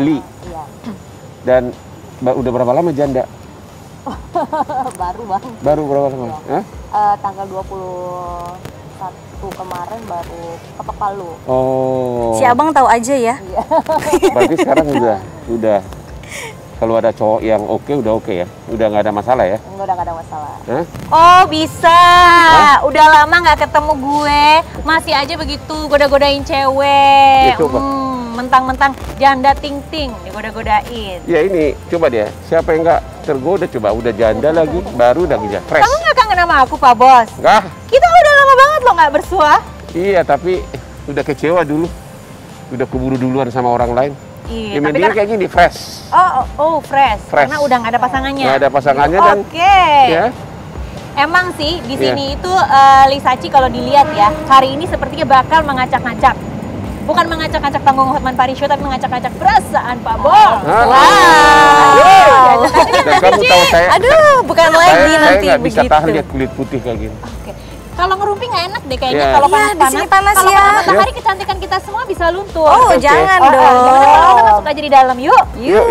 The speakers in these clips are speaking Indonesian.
Li. Iya. Dan udah berapa lama janda? Baru bang. Baru berapa lama? Ya. Hah? Tanggal 21 kemarin baru ketok palu. Oh. Si abang tahu aja ya. Iya. Berarti sekarang udah. Kalau ada cowok yang udah oke ya? Udah nggak ada masalah ya? Udah nggak ada masalah. Hah? Oh bisa. Udah lama nggak ketemu gue, masih aja begitu goda-godain cewek. Ya, coba. Mentang-mentang janda ting-ting digoda-godain. Ya ini, coba dia. Siapa yang nggak tergoda coba? Udah janda lagi, baru udah gila. Fresh. Kamu nggak kangen sama aku, Pak Bos? Nggak? Kita udah lama banget loh nggak bersua. Iya, tapi udah kecewa dulu. Udah keburu duluan sama orang lain. Iya, Ya, tapi dia kan kayak gini, fresh. fresh. Fresh. Karena udah nggak ada pasangannya. Nggak ada pasangannya dan Oke. ya. Emang sih di Iya. sini itu Lisaci kalau dilihat ya, hari ini sepertinya bakal mengacak-ngacak. Bukan mengacak-ngacak panggung Hotman Paris Show, tapi mengacak-ngacak perasaan Pak Bos. Wow. Dan kamu tahu saya, Aduh, bukan lagi saya nanti nggak bisa begitu. tahan lihat kulit putih kayak gini. Oke. Kalau ngerumpi nggak enak deh kayaknya Iya. kalau Iya, di panas-panas. sini panas Kalau ya. kena matahari kecantikan kita semua bisa luntur. Oh, Oke. jangan Oh, dong. jangan. Kita masuk aja di dalam yuk. Yuk.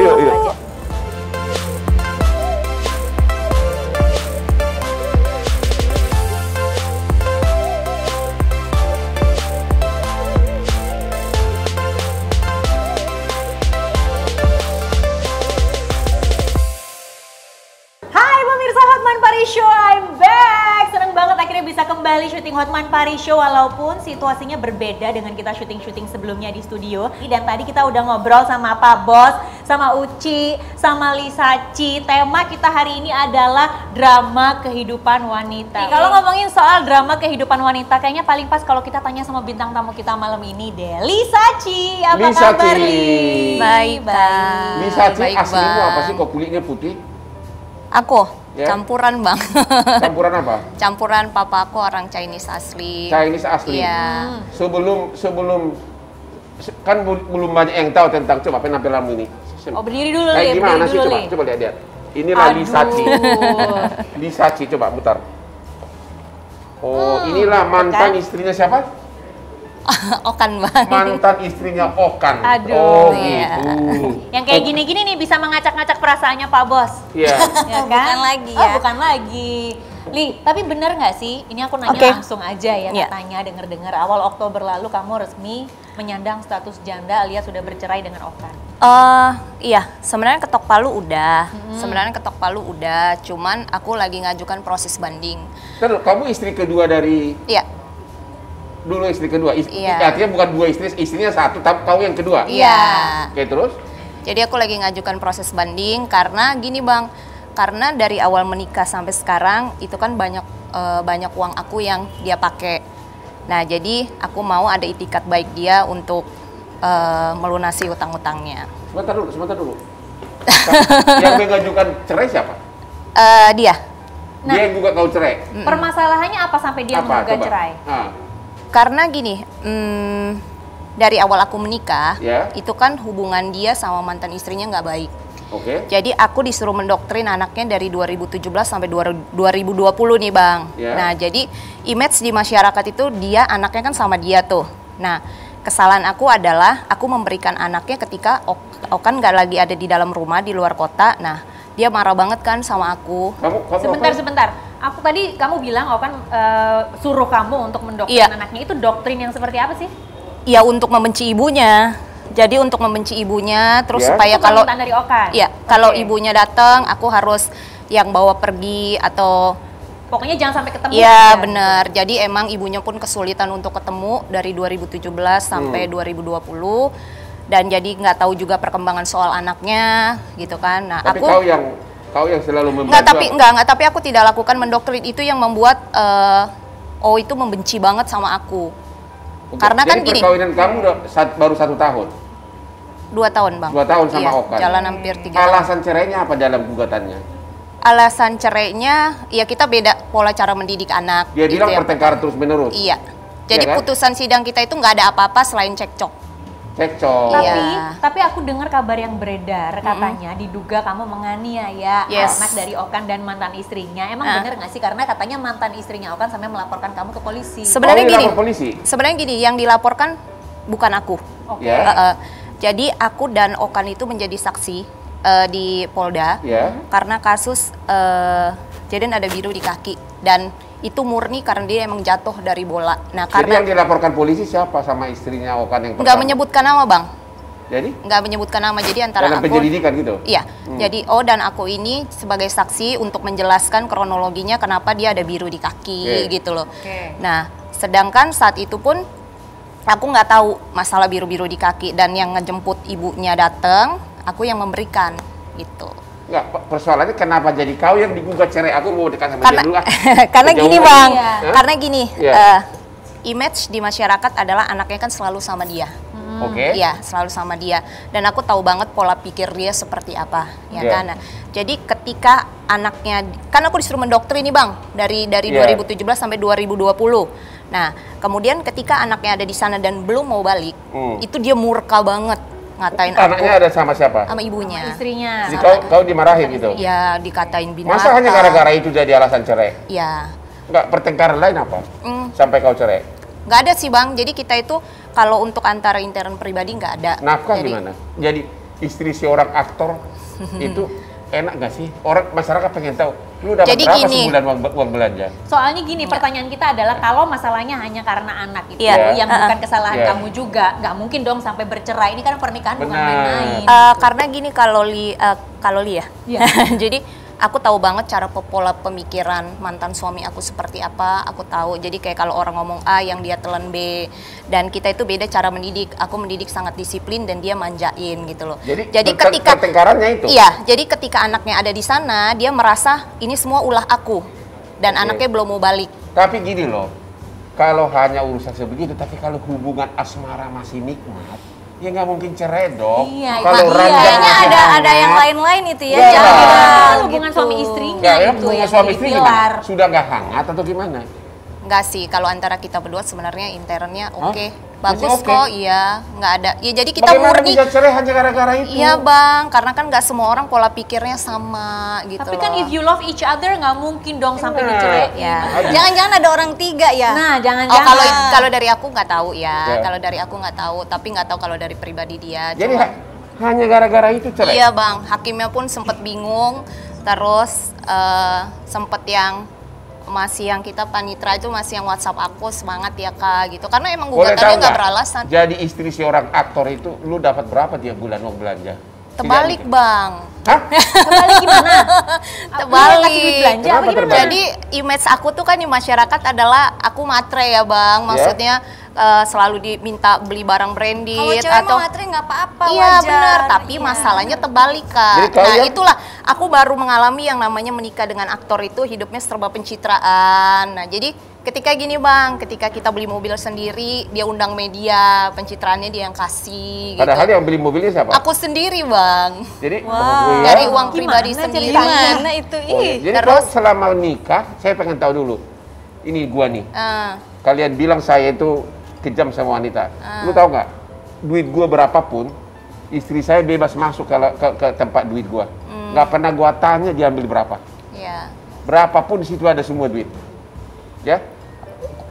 Hai pemirsa Hotman Paris Show, I'm back. Seneng banget akhirnya bisa kembali syuting Hotman Paris Show walaupun situasinya berbeda dengan kita syuting-syuting sebelumnya di studio. Dan tadi kita udah ngobrol sama Pak Bos, sama Uci, sama Lisaci. Tema kita hari ini adalah drama kehidupan wanita. Kalau ngomongin soal drama kehidupan wanita, kayaknya paling pas kalau kita tanya sama bintang tamu kita malam ini deh. Lisaci, apa Lisaci. kabar Li? Baik, Bang. Lisaci, Baik, aslimu Bang. apa sih kok kulitnya putih? Aku Ya. campuran, Bang. Campuran apa? Campuran papa aku orang Chinese asli. Chinese asli. Iya. Sebelum kan belum banyak yang tahu tentang coba penampilanmu ini. Oh berdiri dulu Kayak Li, gimana berdiri sih dulu coba? Li. Coba lihat. Inilah Aduh. Lisaci. Lisaci coba putar. Oh, inilah mantan istrinya siapa? Okan, Bang. Mantan istrinya Okan. Aduh. Oh, Iya. gitu. Yang kayak gini-gini nih bisa mengacak-ngacak perasaannya Pak Bos. Iya. Ya kan? Bukan lagi Oh, ya. bukan lagi. Li, tapi bener nggak sih? Ini aku nanya Oke. langsung aja ya, Iya. katanya denger-dengar awal Oktober lalu kamu resmi menyandang status janda alias sudah bercerai dengan Okan. Iya, sebenarnya ketok palu udah. Sebenarnya ketok palu udah, cuman aku lagi ngajukan proses banding. Terus kamu istri kedua dari Iya. dulu istri kedua. Iya. Artinya bukan dua istri, istrinya satu, tapi kau yang kedua. Iya. Oke, terus? Jadi aku lagi ngajukan proses banding karena gini, Bang. Karena dari awal menikah sampai sekarang itu kan banyak uang aku yang dia pakai. Nah, jadi aku mau ada itikat baik dia untuk melunasi utang-utangnya. Sebentar dulu. Yang mengajukan cerai siapa? Dia. Nah. Dia yang juga kau cerai. Permasalahannya apa sampai dia Apa? menggugat Coba. cerai? Karena gini, dari awal aku menikah, Ya. itu kan hubungan dia sama mantan istrinya nggak baik. Oke. Jadi aku disuruh mendoktrin anaknya dari 2017 sampai 2020 nih, Bang. Ya. Nah, jadi image di masyarakat itu dia anaknya kan sama dia tuh. Nah, kesalahan aku adalah aku memberikan anaknya ketika Okan nggak lagi ada di dalam rumah di luar kota. Nah, dia marah banget kan sama aku. Kamu Sebentar. Aku tadi kamu bilang Okan suruh kamu untuk mendoktrin Iya. anaknya. Itu doktrin yang seperti apa sih? Ya untuk membenci ibunya. Jadi untuk membenci ibunya, terus Ya. supaya Itu kalau permintaan dari Okan? ya kalau Oke. ibunya datang, aku harus yang bawa pergi atau Pokoknya jangan sampai ketemu. iya ya? benar. Jadi emang ibunya pun kesulitan untuk ketemu dari 2017 sampai 2020 dan jadi nggak tahu juga perkembangan soal anaknya gitu kan. Nah Tapi aku kau yang selalu membantu. nggak tapi aku tidak lakukan mendoktrin itu yang membuat itu membenci banget sama aku. Oke, Karena kan jadi gini. perkawinan kamu baru 1 tahun. 2 tahun, Bang. 2 tahun sama Iya, Okan. jalan hampir 3 tahun. Alasan cerainya apa dalam gugatannya? Alasan cerainya ya kita beda pola cara mendidik anak. Dia gitu bilang ya. pertengkaran terus menerus. Iya. Jadi Iya kan? putusan sidang kita itu nggak ada apa-apa selain cekcok. Cekcok. Iya. Tapi aku dengar kabar yang beredar katanya diduga kamu menganiaya Yes. anak dari Okan dan mantan istrinya. Emang bener nggak sih? Karena katanya mantan istrinya Okan sampai melaporkan kamu ke polisi. Sebenarnya Oh, ini gini. lapor polisi? Sebenarnya gini, yang dilaporkan bukan aku. Oke. Ya. Jadi aku dan Okan itu menjadi saksi di Polda Ya. karena kasus Jaden ada biru di kaki dan itu murni karena dia emang jatuh dari bola. Nah, Jadi karena yang dilaporkan polisi siapa sama istrinya Okan yang nggak pertama? menyebutkan nama, Bang. Jadi Nggak menyebutkan nama. Jadi antara dalam aku penyelidikan gitu. Iya. Jadi dan aku ini sebagai saksi untuk menjelaskan kronologinya kenapa dia ada biru di kaki Oke. gitu loh. Oke. Nah, sedangkan saat itu pun aku nggak tahu masalah biru-biru di kaki dan yang ngejemput ibunya datang, aku yang memberikan gitu. Enggak, persoalannya kenapa jadi kau yang digugat cerai? Aku mau dekat sama Karena dia dulu ah. karena Kejauhan. gini, Bang. Iya. Karena gini, Iya. image di masyarakat adalah anaknya kan selalu sama dia. Oke. Iya, selalu sama dia. Dan aku tahu banget pola pikir dia seperti apa, ya Iya. kan? Nah, jadi ketika anaknya, kan aku disuruh mendoktrin nih, Bang, dari Iya. 2017 sampai 2020. Nah, kemudian ketika anaknya ada di sana dan belum mau balik, itu dia murka banget ngatain Anaknya aku ada sama siapa? sama ibunya. Istrinya. Jadi kau dimarahin gitu. Ya, dikatain binatang. Masa hanya gara-gara itu jadi alasan cerai? Ya. Enggak, pertengkaran lain apa? Sampai kau cerai? Nggak ada sih, Bang. Jadi kita itu kalau untuk antara intern pribadi nggak ada. Nafkah Jadi, gimana? Jadi istri seorang aktor itu enak gak sih? Orang masyarakat pengen tahu, lu dapat Jadi berapa gini. sebulan uang belanja? Soalnya gini, pertanyaan kita adalah kalau masalahnya hanya karena anak itu Iya. yang bukan kesalahan Iya. kamu juga, nggak mungkin dong sampai bercerai. Ini kan pernikahan bukan Benar. main-main. Karena gini kalau Li ya. Iya. Jadi aku tahu banget cara pola pemikiran mantan suami aku seperti apa. Aku tahu. Jadi kayak kalau orang ngomong A yang dia telan B, dan kita itu beda cara mendidik. Aku mendidik sangat disiplin dan dia manjain gitu loh. Jadi ketika pertengkarannya itu? Iya, jadi ketika anaknya ada di sana, dia merasa ini semua ulah aku dan Oke. anaknya belum mau balik. Tapi gini loh, kalau hanya urusan sebegitu, tapi kalau hubungan asmara masih nikmat, ya nggak mungkin cerai dong. Iya, Kalau iya. ranjang Kayaknya masih ada yang hangat, lain-lain itu ya. Iya. jangan Kan gitu. hubungan suami istrinya nggak ya, itu hubungan yang suami jadi istri pilar. gimana? Sudah nggak hangat atau gimana? Enggak sih, kalau antara kita berdua sebenarnya internnya Hah? oke. Masih Bagus oke? kok, iya. Nggak ada. Ya jadi kita Bagaimana murni. bisa cerai hanya gara-gara itu? Iya, Bang, karena kan nggak semua orang pola pikirnya sama gitu. Tapi kan loh. if you love each other nggak mungkin dong sampai Nah. diceraiin. Ya. Aduh. Jangan-jangan ada orang tiga ya. Nah, Oh, jangan-jangan. kalau dari aku nggak tahu ya. Ya. Kalau dari aku nggak tahu, tapi nggak tahu kalau dari pribadi dia. Jadi Cuma- hanya gara-gara itu cerai? Iya, Bang, hakimnya pun sempat bingung. Terus sempat yang masih yang kita panitra itu masih yang WhatsApp aku semangat ya Kak gitu. Karena emang Boleh tahu gugatannya nggak nggak? beralasan. Jadi istri seorang aktor itu, lu dapat berapa tiap bulan uang belanja? Terbalik, Tidak, Bang. Hah? Kembali gimana? Terbalik. Kasih duit belanja apa Kenapa gimana? terbalik? Jadi image aku tuh kan di masyarakat adalah aku matre ya Bang. Maksudnya selalu diminta beli barang branded Kalau cewek atau mau matre nggak apa-apa, iya wajar. benar, tapi Iya. masalahnya terbalik Kak. Jadi kau Nah yang- itulah aku baru mengalami yang namanya menikah dengan aktor itu hidupnya serba pencitraan. Nah jadi ketika gini Bang, ketika kita beli mobil sendiri, dia undang media, pencitraannya dia yang kasih. Gitu. Padahal yang beli mobilnya siapa? Aku sendiri Bang, Jadi, Wow. oh, iya. dari uang Gimana pribadi ceritanya? sendiri. Gimana itu? Oh, iya. Ih. Jadi Terus- kalau selama nikah, saya pengen tahu dulu. Ini gua nih. Eh, Kalian bilang saya itu kejam sama wanita. Lu tahu nggak? Duit gua berapapun, istri saya bebas masuk ke tempat duit gua. Nggak pernah gua tanya dia ambil berapa. ya. Berapapun di situ ada semua duit. Ya.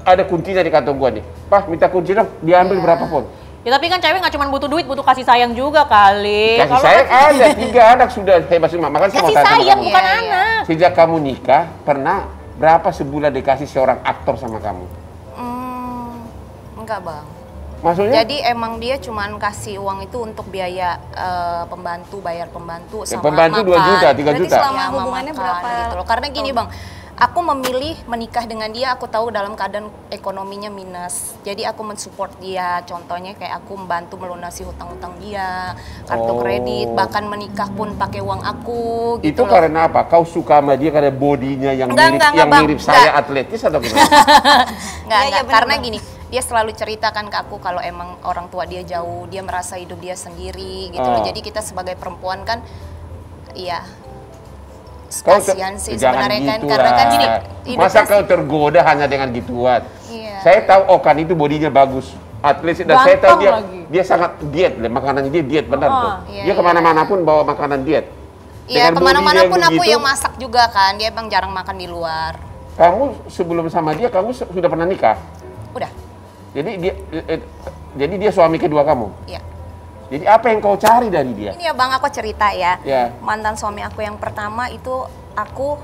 Ada kuncinya di kantong gua nih. Pak, minta kunci dong. Dia ambil berapapun. Ya tapi kan cewek nggak cuma butuh duit, butuh kasih sayang juga kali. Kasih Kalau sayang kan- ada 3 anak sudah hebat semua. Makanya saya mau kasih tanya sama sayang kamu. bukan Iya, iya. anak. Sejak kamu nikah, pernah berapa sebulan dikasih seorang aktor sama kamu? Enggak Bang. Maksudnya? Jadi emang dia cuman kasih uang itu untuk biaya pembantu, bayar pembantu Ya, sama pembantu 2 makan. juta, 3 Berarti juta. selama Ya, sama hubungannya makan berapa gitu loh. Karena gini Bang, aku memilih menikah dengan dia, aku tahu dalam keadaan ekonominya minus. Jadi aku mensupport dia, contohnya kayak aku membantu melunasi hutang-hutang dia, kartu Oh. kredit, bahkan menikah pun pakai uang aku Itu gitu loh. karena apa? Kau suka sama dia karena bodinya yang Enggak, mirip Bang. mirip saya atletis atau gimana? Enggak, Iya, iya, bener, karena Bang. gini, dia selalu ceritakan ke aku kalau emang orang tua dia jauh, dia merasa hidup dia sendiri gitu loh. Oh. Jadi kita sebagai perempuan kan, iya, Kau kasihan sih jangan sebenarnya kan, gitu karena kan lah. gini, Masa hidupnya kau tergoda hanya dengan gituan? Iya. Saya tahu Okan itu bodinya bagus, atletis, dan saya tahu Ganteng lagi. dia sangat diet, makanannya dia diet benar tuh. Iya, Dia kemana-mana pun bawa makanan diet. Iya, Dengan kemana-mana bodi dia pun aku begitu, yang masak juga kan, dia emang jarang makan di luar. Kamu sebelum sama dia, kamu sudah pernah nikah? Udah, Jadi dia suami kedua kamu. iya. Jadi apa yang kau cari dari dia? Ini ya Bang, aku cerita ya. Ya. Mantan suami aku yang pertama itu aku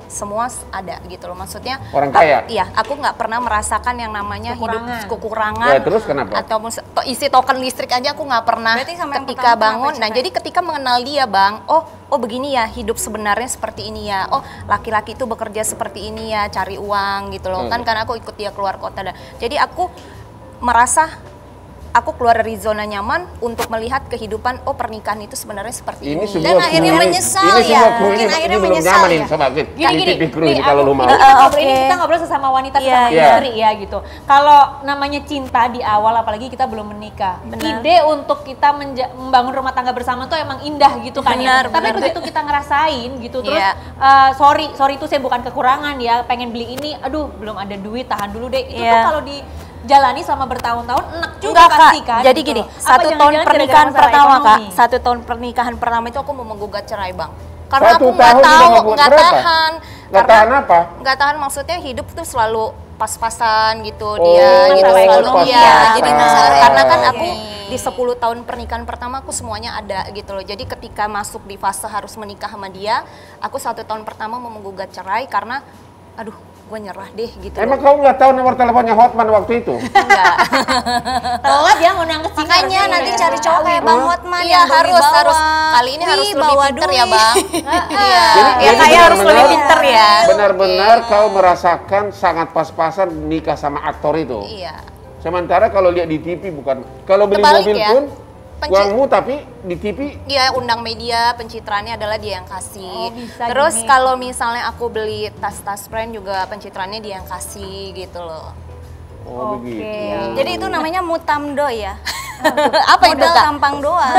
semua ada gitu loh. Maksudnya Orang kaya? Iya, aku nggak pernah merasakan yang namanya hidup kekurangan. Ya, terus kenapa? Ataupun isi token listrik aja aku nggak pernah. Berarti sama yang ketika pertama bangun. kenapa Nah, jadi ketika mengenal dia Bang, oh begini ya hidup sebenarnya seperti ini ya. Oh, laki-laki itu bekerja seperti ini ya, cari uang gitu loh. Kan karena aku ikut dia keluar kota. Jadi aku merasa aku keluar dari zona nyaman untuk melihat kehidupan, pernikahan itu sebenarnya seperti ini. Dan akhirnya menyesal ini ya. Semua kru Mungkin ini akhirnya belum menyesal nyaman ya. ini sama Gini, TV kru ini nih, kalau lu mau. Ini kita ngobrol sesama wanita, sesama istri ya gitu. Kalau namanya cinta di awal, apalagi kita belum menikah, ide untuk kita membangun rumah tangga bersama tuh emang indah gitu kan ya. Tapi begitu kita ngerasain gitu, terus sorry itu saya bukan kekurangan ya, pengen beli ini, aduh belum ada duit, tahan dulu deh. Itu tuh kalau dijalani selama bertahun-tahun enak juga pasti kan. Jadi gitu. gini, Apa 1 tahun jangan-jangan pernikahan gara-gara pertama masalah Kak, ekonomi? 1 tahun pernikahan pertama itu aku mau menggugat cerai Bang. Karena 1 aku nggak tahun tahu, udah nggak berapa? tahan. Nggak tahan apa? Nggak tahan maksudnya hidup tuh selalu pas-pasan gitu Oh, dia gitu masalah selalu ekonomi ya. ya. Jadi Masalah karena kan aku ekonomi. di 10 tahun pernikahan pertama aku semuanya ada gitu loh. Jadi ketika masuk di fase harus menikah sama dia, aku 1 tahun pertama mau menggugat cerai karena aduh gue nyerah deh gitu. Emang kau nggak tahu nomor teleponnya Hotman waktu itu? Enggak. Telat ya ngundang ke sini. Makanya nanti cari cowok kayak Bang Hotman Iya yang harus berwibawa. kali ini harus lebih bawa pinter ya duit. Bang. Iya. Jadi Ya kayak harus lebih benar-benar- pinter ya. Benar-benar kau merasakan sangat pas-pasan nikah sama aktor itu. Iya. Sementara kalau lihat di TV bukan, kalau beli Kebalik mobil ya. pun uangmu, tapi di TV Dia undang media, pencitraannya adalah dia yang kasih. Oh, bisa Terus gini. kalau misalnya aku beli tas-tas brand juga pencitraannya dia yang kasih gitu loh. oh Oke. begitu. Jadi itu namanya mutamdo ya. Apa itu Modal Kak? tampang doang.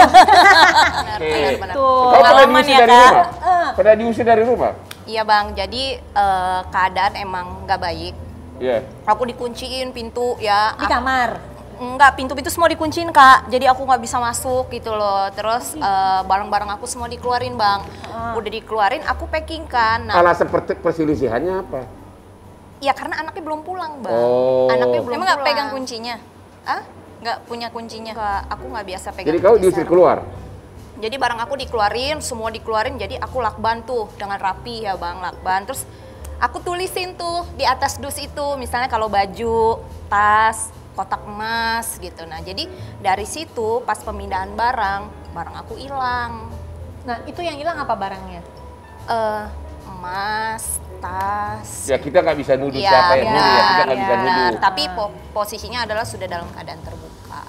Benar-benar. Tuh. Kau pernah Pengalaman diusir ya, dari Kak? rumah? Pernah diusir dari rumah? Iya Bang, jadi keadaan emang nggak baik. Iya. Aku dikunciin pintu ya. Di kamar. Enggak, pintu-pintu semua dikunciin Kak, jadi aku nggak bisa masuk gitu loh. Terus barang-barang aku semua dikeluarin Bang. Udah dikeluarin, aku packing kan. Nah, Alasan perselisihannya apa? ya karena anaknya belum pulang Bang. Oh. Anaknya belum Emang nggak pulang. pegang kuncinya? Hah? Nggak punya kuncinya? Enggak, aku nggak biasa pegang Jadi kau kunci diusir sarung. keluar? Jadi barang aku dikeluarin, semua dikeluarin, jadi aku lakban tuh dengan rapi ya Bang, lakban. Terus aku tulisin tuh di atas dus itu, misalnya kalau baju, tas, kotak emas gitu. Nah jadi dari situ pas pemindahan barang aku hilang. Nah itu yang hilang apa barangnya? Emas, tas. Ya kita nggak bisa nuduh Iya, siapa yang nuduh ya, kita nggak bisa benar. nuduh. Tapi posisinya adalah sudah dalam keadaan terbuka.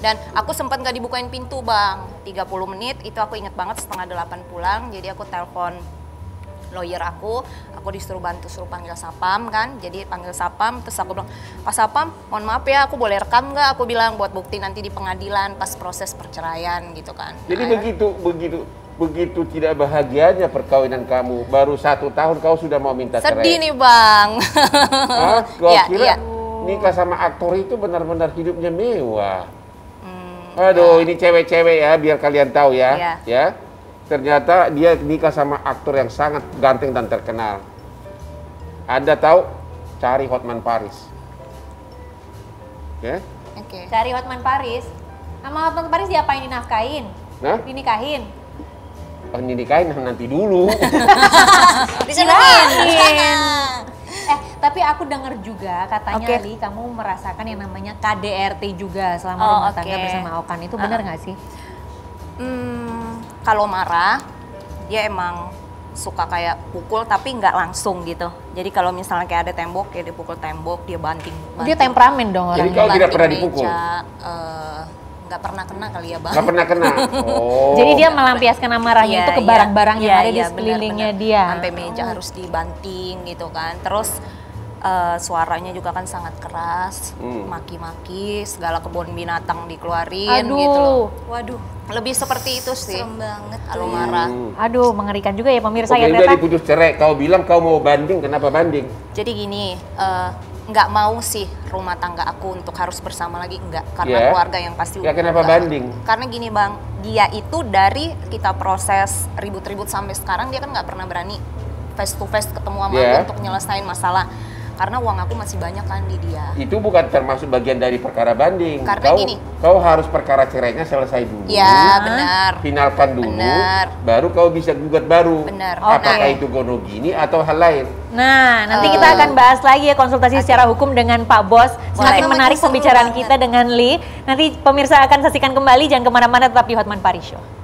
Dan aku sempat nggak dibukain pintu Bang, 30 menit itu aku inget banget 7:30 pulang. Jadi aku telepon lawyer aku disuruh bantu, suruh panggil Sapam kan. Jadi panggil Sapam, terus aku bilang, Pak Sapam mohon maaf ya aku boleh rekam nggak? Aku bilang buat bukti nanti di pengadilan pas proses perceraian gitu kan. Jadi Nah, begitu tidak bahagianya perkawinan kamu, baru 1 tahun kau sudah mau minta cerai. sedih nih Bang. Hah? Kau Iya, kira iya. nikah sama aktor itu benar-benar hidupnya mewah. Aduh, ini cewek-cewek ya, biar kalian tahu ya. Iya. Ya. Ternyata dia nikah sama aktor yang sangat ganteng dan terkenal. Anda tahu? Cari Hotman Paris. Ya. Oke. Cari Hotman Paris. Sama Hotman Paris diapain, dinafkain? Nah, Dinikahin? ini nikahin nanti dulu. Disenengin. Tapi aku dengar juga katanya Oke. Li, kamu merasakan yang namanya KDRT juga selama Oh, rumah tangga oke. bersama Okan. Itu benar nggak sih? Kalau marah dia emang suka kayak pukul tapi nggak langsung gitu. Jadi kalau misalnya kayak ada tembok, kayak dipukul tembok, dia banting. Dia temperamen dong Jadi orangnya. kau tidak banting pernah dipukul? meja, nggak pernah kena kali ya Bang. Nggak pernah kena. Oh. Jadi dia melampiaskan amarahnya Iya, itu ke iya. barang-barang yang Iya, ada di iya, sekelilingnya benar-benar. dia. Sampai meja harus dibanting gitu kan. Terus suaranya juga kan sangat keras, maki-maki, segala kebun binatang dikeluarin Aduh. gitu loh. Waduh, Lebih seperti itu sih. serem banget. Kalau marah. Aduh, mengerikan juga ya pemirsa Oke, ya udah ternyata. diputus cerai. Kau bilang kau mau banding, kenapa banding? Jadi gini, nggak mau sih rumah tangga aku untuk harus bersama lagi, enggak. Karena Iya. keluarga yang pasti Ya, kenapa enggak. banding? Karena gini Bang, dia itu dari kita proses ribut-ribut sampai sekarang dia kan nggak pernah berani face to face ketemu sama Iya. aku untuk nyelesain masalah. karena uang aku masih banyak kan di dia. Itu bukan termasuk bagian dari perkara banding. Karena kau harus perkara cerainya selesai dulu. Ya, benar. Finalkan dulu, benar. baru kau bisa gugat baru. Benar. Apakah itu gonogini atau hal lain? Nah, nanti kita akan bahas lagi ya konsultasi secara hukum dengan Pak Bos. Semakin menarik pembicaraan kita dengan Lee. Nanti pemirsa akan saksikan kembali, jangan kemana-mana, tetap di Hotman Paris Show.